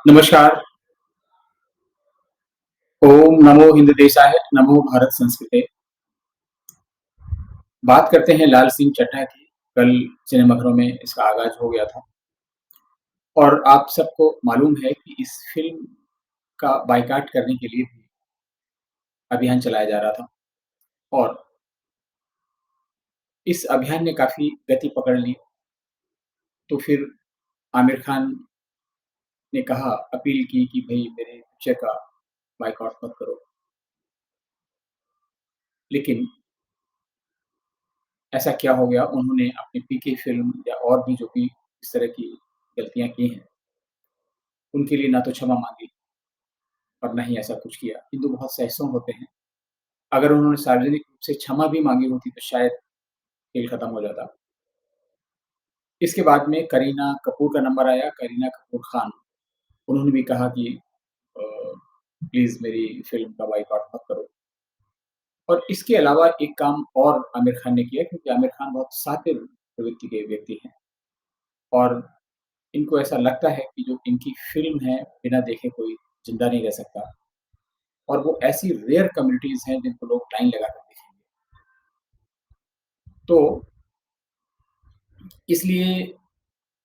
नमस्कार। ओम नमो हिंदुदेशाय, नमो भारत संस्कृते। बात करते हैं लाल सिंह चड्ढा की। कल सिनेमाघरों में इसका आगाज़ हो गया था और आप सबको मालूम है कि इस फ़िल्म का बायकॉट करने के लिए भी अभियान चलाया जा रहा था और इस अभियान ने काफ़ी गति पकड़ ली। तो फिर आमिर खान ने कहा, अपील की कि भई मेरे पिक्चर का बायकॉट मत करो। लेकिन ऐसा क्या हो गया, उन्होंने अपनी पीके फ़िल्म या और भी जो भी इस तरह की गलतियाँ की हैं, उनके लिए ना तो क्षमा माँगी और ना ही ऐसा कुछ किया। हिंदू बहुत सहिष्णु होते हैं। अगर उन्होंने सार्वजनिक रूप से क्षमा भी माँगी होती तो शायद खेल खत्म हो जाता। इसके बाद में करीना कपूर का नंबर आया, करीना कपूर खान, उन्होंने भी कहा कि अ, प्लीज़ मेरी फ़िल्म का बायकॉट मत करो। और इसके अलावा एक काम और आमिर खान ने किया क्योंकि आमिर खान बहुत शातिर प्रवृत्ति के व्यक्ति हैं और इनको ऐसा लगता है कि जो इनकी फ़िल्म है, बिना देखे कोई ज़िंदा नहीं रह सकता और वो ऐसी रेयर कम्युनिटीज़ हैं जिनको लोग लाइन लगाकर देखेंगे। तो इसलिए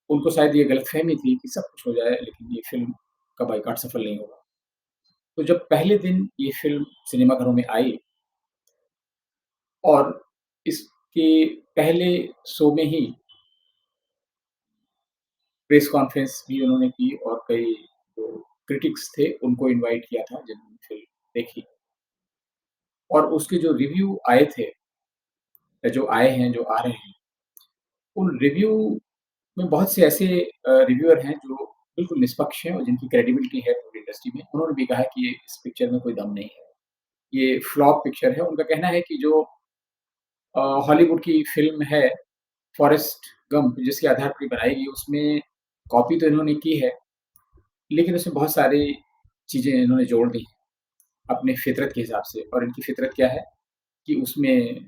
उनको शायद ये गलतफ़हमी थी कि सब कुछ हो जाए लेकिन ये फ़िल्म का बायकॉट सफल नहीं होगा। तो जब पहले दिन ये फ़िल्म सिनेमाघरों में आई और इसके पहले शो में ही प्रेस कॉन्फ्रेंस भी उन्होंने की और कई जो क्रिटिक्स थे उनको इनवाइट किया था जिन्होंने फ़िल्म देखी और उसके जो रिव्यू आए थे या जो आए हैं, जो आ रहे हैं, उन रिव्यू में बहुत से ऐसे रिव्यूअर हैं जो बिल्कुल निष्पक्ष हैं और जिनकी क्रेडिबिलिटी है पूरी इंडस्ट्री में। उन्होंने भी कहा कि ये इस पिक्चर में कोई दम नहीं है। ये फ्लॉप पिक्चर है। उनका कहना है कि जो हॉलीवुड की फ़िल्म है फॉरेस्ट गंप जिसके आधार पर ये बनाई गई उसमें कॉपी तो इन्होंने की है, लेकिन उसमें बहुत सारी चीज़ें इन्होंने जोड़ दी हैं, अपने फ़ितरत के हिसाब से और इनकी फ़ितरत क्या है कि उसमें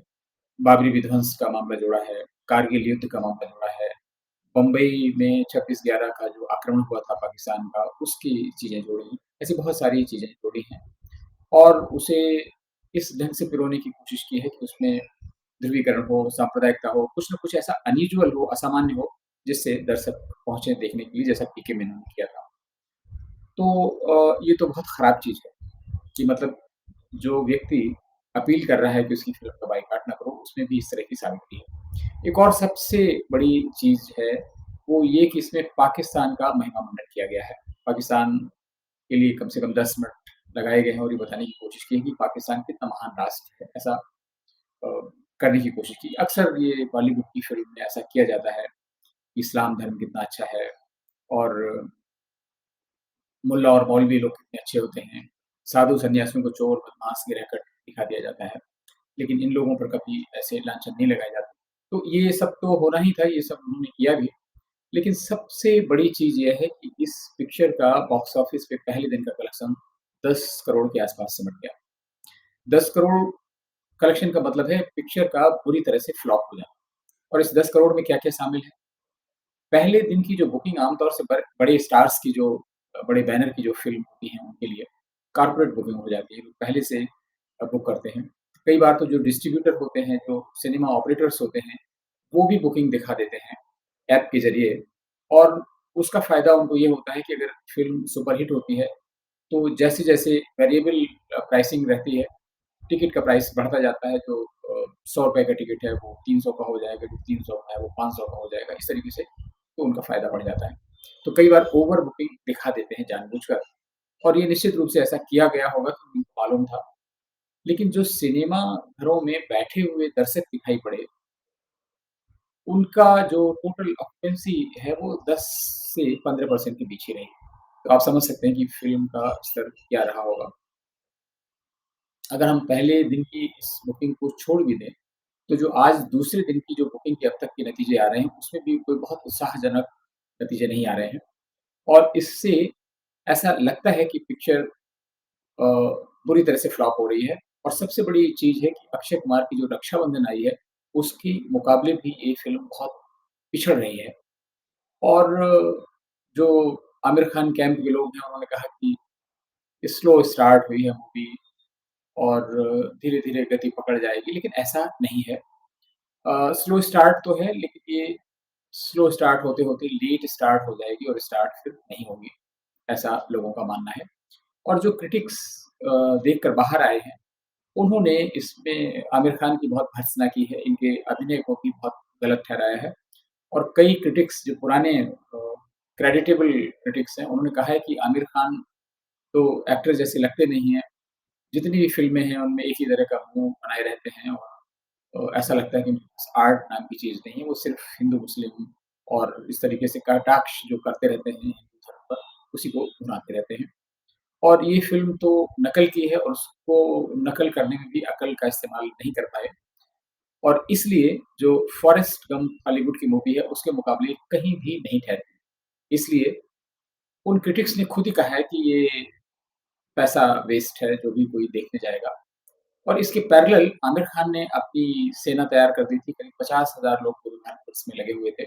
बाबरी विध्वंस का मामला जोड़ा है, कारगिल युद्ध का मामला जोड़ा है, बम्बई में 26/11 का जो आक्रमण हुआ था पाकिस्तान का, उसकी चीज़ें जोड़ी हैं। ऐसी बहुत सारी चीज़ें जोड़ी हैं और उसे इस ढंग से पिरोने की कोशिश की है कि उसमें ध्रुवीकरण हो, सांप्रदायिकता हो, कुछ न कुछ ऐसा अनयूजुअल हो, असामान्य हो, जिससे दर्शक पहुँचे देखने के लिए, जैसा पीके में इन्होंने किया था। तो ये तो बहुत खराब चीज़ है कि मतलब जो व्यक्ति अपील कर रहा है कि उसकी फ़िल्म का बायकॉट ना करो, उसमें भी इस तरह की साबिती है। एक और सबसे बड़ी चीज़ है, वो ये कि इसमें पाकिस्तान का महिमामंडन किया गया है। पाकिस्तान के लिए कम से कम 10 मिनट लगाए गए हैं और ये बताने की कोशिश की है कि पाकिस्तान कितना महान राष्ट्र है, ऐसा अ, करने की कोशिश की। अक्सर ये बॉलीवुड की फ़िल्म में ऐसा किया जाता है, इस्लाम धर्म कितना अच्छा है और मुल्ला और मौलवी लोग कितने अच्छे होते हैं। साधु सन्यासियों को चोर, बदमाश, गिरहकट दिखा दिया जाता है, लेकिन इन लोगों पर कभी ऐसे लांछन नहीं लगाए जाते। तो ये सब तो होना ही था, ये सब उन्होंने किया भी। लेकिन सबसे बड़ी चीज़ ये है कि इस पिक्चर का बॉक्स ऑफिस पे पहले दिन का कलेक्शन 10 करोड़ के आस-पास सिमट गया। 10 करोड़ कलेक्शन का मतलब है पिक्चर का पूरी तरह से फ्लॉप हो जाना और इस 10 करोड़ में क्या-क्या शामिल है? पहले दिन की जो बुकिंग आमतौर से बड़े स्टार्स की जो बड़े बैनर की जो फ़िल्म होती हैं उनके लिए कॉर्पोरेट बुकिंग हो जाती है, लोग पहले से बुक करते हैं। कई बार तो जो डिस्ट्रीब्यूटर होते हैं, जो सिनेमा ऑपरेटर्स होते हैं, वो भी बुकिंग दिखा देते हैं ऐप के ज़रिए और उसका फ़ायदा उनको ये होता है कि अगर फ़िल्म सुपरहिट होती है, तो जैसे-जैसे वेरिएबल प्राइसिंग रहती है, टिकट का प्राइस बढ़ता जाता है, तो ₹100 का टिकट है, वो 300 का हो जाएगा, जो 300 का है, वो 500 का हो जाएगा, इस तरीके से तो उनका फ़ायदा बढ़ जाता है। तो कई बार ओवर बुकिंग दिखा देते हैं जानबूझकर और ये निश्चित रूप से ऐसा किया गया होगा तो उनको मालूम था। लेकिन जो सिनेमा घरों में बैठे हुए दर्शक दिखाई पड़े, उनका जो टोटल ऑक्यूपेंसी है वो 10 से 15% के बीच ही रही। तो आप समझ सकते हैं कि फ़िल्म का स्तर क्या रहा होगा। अगर हम पहले दिन की इस बुकिंग को छोड़ भी दें, तो जो आज दूसरे दिन की जो बुकिंग के अब तक के नतीजे आ रहे हैं, उसमें भी कोई बहुत उत्साहजनक नतीजे नहीं आ रहे हैं और इससे ऐसा लगता है कि पिक्चर अ, बुरी तरह से फ्लॉप हो रही है और सबसे बड़ी चीज़ है कि अक्षय कुमार की जो रक्षाबंधन आई है, उसके मुकाबले भी ये फ़िल्म बहुत पिछड़ रही है। और जो आमिर खान कैंप के लोग हैं, उन्होंने कहा कि स्लो स्टार्ट हुई है मूवी और धीरे-धीरे गति पकड़ जाएगी, लेकिन ऐसा नहीं है। स्लो स्टार्ट तो है, लेकिन ये स्लो स्टार्ट होते-होते लेट स्टार्ट हो जाएगी और स्टार्ट फिर नहीं होगी, ऐसा लोगों का मानना है। और जो क्रिटिक्स देखकर बाहर आए हैं, उन्होंने इसमें आमिर खान की बहुत भर्त्सना की है, इनके अभिनय को भी बहुत गलत ठहराया है और कई क्रिटिक्स जो पुराने क्रेडिटेबल क्रिटिक्स हैं, उन्होंने कहा है कि आमिर खान तो एक्टर जैसे लगते नहीं हैं। जितनी भी फ़िल्में हैं, उनमें एक ही तरह का मुँह बनाए रहते हैं और ऐसा लगता है कि उनके पास आर्ट नाम की चीज़ नहीं है, वो सिर्फ़ हिंदू-मुस्लिम और इस तरीके से कटाक्ष जो करते रहते हैं हिंदू धर्म पर, उसी को भुनाते रहते हैं। और ये फ़िल्म तो नकल की है और उसको नकल करने में भी अकल का इस्तेमाल नहीं कर पाए और इसलिए जो फॉरेस्ट गम्प हॉलीवुड की मूवी है, उसके मुकाबले कहीं भी नहीं ठहरती। इसलिए उन क्रिटिक्स ने खुद ही कहा है कि ये पैसा वेस्ट है, जो भी कोई देखने जाएगा। और इसके पैरेलल आमिर खान ने अपनी सेना तैयार कर दी थी, करीब 50,000 लोग पूरे भारतवर्ष में लगे हुए थे,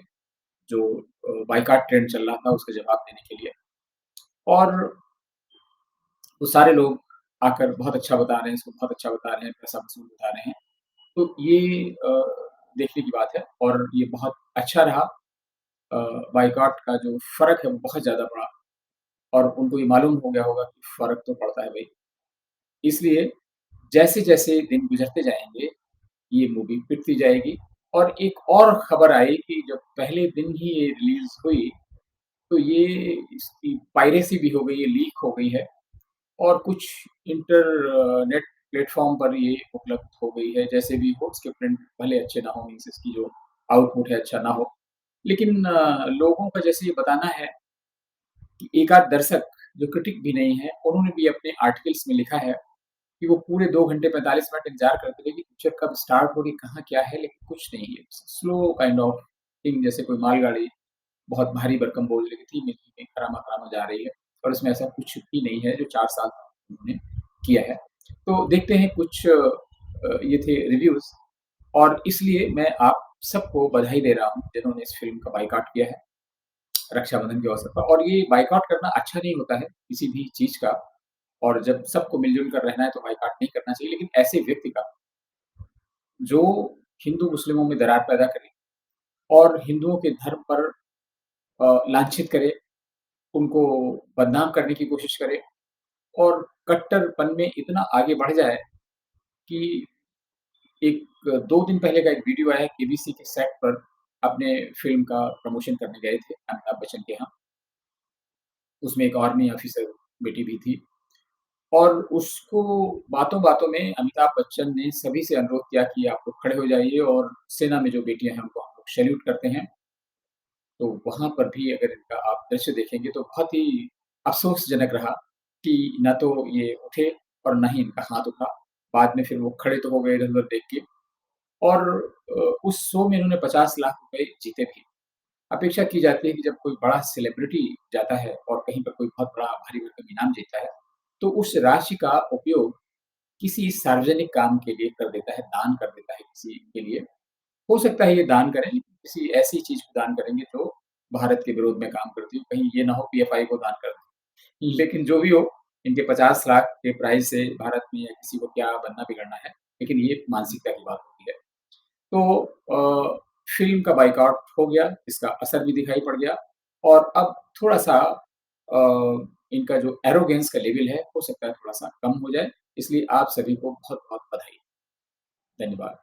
जो बायकॉट ट्रेंड चल रहा था, उसका जवाब देने के लिए। और वो सारे लोग आकर बहुत अच्छा बता रहे हैं, इसको बहुत अच्छा बता रहे हैं, पैसा वसूल बता रहे हैं। तो ये देखने की बात है और ये बहुत अच्छा रहा। अ, बायकॉट का जो फ़र्क है, वो बहुत ज़्यादा पड़ा और उनको ये मालूम हो गया होगा कि फ़र्क तो पड़ता है भई। इसलिए जैसे-जैसे दिन गुज़रते जाएँगे, ये मूवी पिटती जाएगी और एक और खबर आई कि जब पहले दिन ही ये रिलीज़ हुई, तो ये इसकी पायरेसी भी हो गई है, लीक हो गई है और कुछ नेट प्लेटफ़ॉर्म पर ये उपलब्ध हो गई है। जैसे भी हो उसके प्रिंट भले अच्छे ना हों, मीन्स इसकी जो आउटपुट है अच्छा ना हो। लेकिन लोगों का जैसे ये बताना है कि एक-आध दर्शक जो क्रिटिक भी नहीं है, उन्होंने भी अपने आर्टिकल्स में लिखा है कि वो पूरे 2 घंटे 45 मिनट इंतज़ार करते रहे कि पिक्चर कब स्टार्ट होगी, कहाँ क्या है, लेकिन कुछ नहीं है। स्लो काइंड ऑफ थिंग, जैसे कोई मालगाड़ी बहुत भारी भरकम बोझ लेके धीमे-धीमे, खरामा-खरामा जा रही है और इसमें ऐसा कुछ भी नहीं है जो 4 साल उन्होंने किया है। तो देखते हैं कुछ ये थे रिव्यूज़ और इसलिए मैं आप सबको बधाई दे रहा हूँ, जिन्होंने इस फ़िल्म का बायकॉट किया है, रक्षाबंधन के अवसर पर। और ये बायकॉट करना अच्छा नहीं होता है, किसी भी चीज़ का। और जब सबको मिल-जुल कर रहना है तो बायकॉट नहीं करना चाहिए, लेकिन ऐसे व्यक्ति का जो हिंदू-मुस्लिमों में दरार पैदा करे और हिंदुओं के धर्म पर लांछित करे, उनको बदनाम करने की कोशिश करे और कट्टरपन में इतना आगे बढ़ जाए कि एक 2 दिन पहले का एक वीडियो आया है केबीसी के सेट पर अपने फ़िल्म का प्रमोशन करने गए थे अमिताभ बच्चन के यहाँ। उसमें एक आर्मी ऑफ़िसर बेटी भी थी और उसको बातों-बातों में अमिताभ बच्चन ने सभी से अनुरोध किया कि आप लोग खड़े हो जाइए और सेना में जो बेटियाँ हैं उनको हम लोग सैल्यूट करते हैं। तो वहाँ पर भी अगर इनका आप दृश्य देखेंगे तो बहुत ही अफ़सोसजनक रहा कि ना तो ये उठे और ना ही इनका हाथ उठा। बाद में फिर वो खड़े तो हो गए इधर-उधर देख के और उस शो में इन्होंने 50 लाख रुपए जीते भी। अपेक्षा की जाती है कि जब कोई बड़ा सेलिब्रिटी जाता है और कहीं पर कोई बहुत बड़ा भारी भरकम इनाम जीतता है, तो उस राशि का उपयोग किसी सार्वजनिक काम के लिए कर देता है, दान कर देता है किसी के लिए। हो सकता है ये दान करें, लेकिन किसी ऐसी चीज़ को दान करेंगे जो भारत के विरोध में काम करती हो, कहीं ये ना हो पीएफआई को दान कर दें। लेकिन जो भी हो, इनके 50 लाख के प्राइज़ से भारत में या किसी को क्या बनना-बिगड़ना है, लेकिन ये मानसिकता की बात होती है। तो फ़िल्म का बायकॉट हो गया, इसका असर भी दिखाई पड़ गया और अब थोड़ा-सा इनका जो एरोगेंस का लेवल है, हो सकता है थोड़ा-सा कम हो जाए। इसलिए आप सभी को बहुत-बहुत बधाई। धन्यवाद।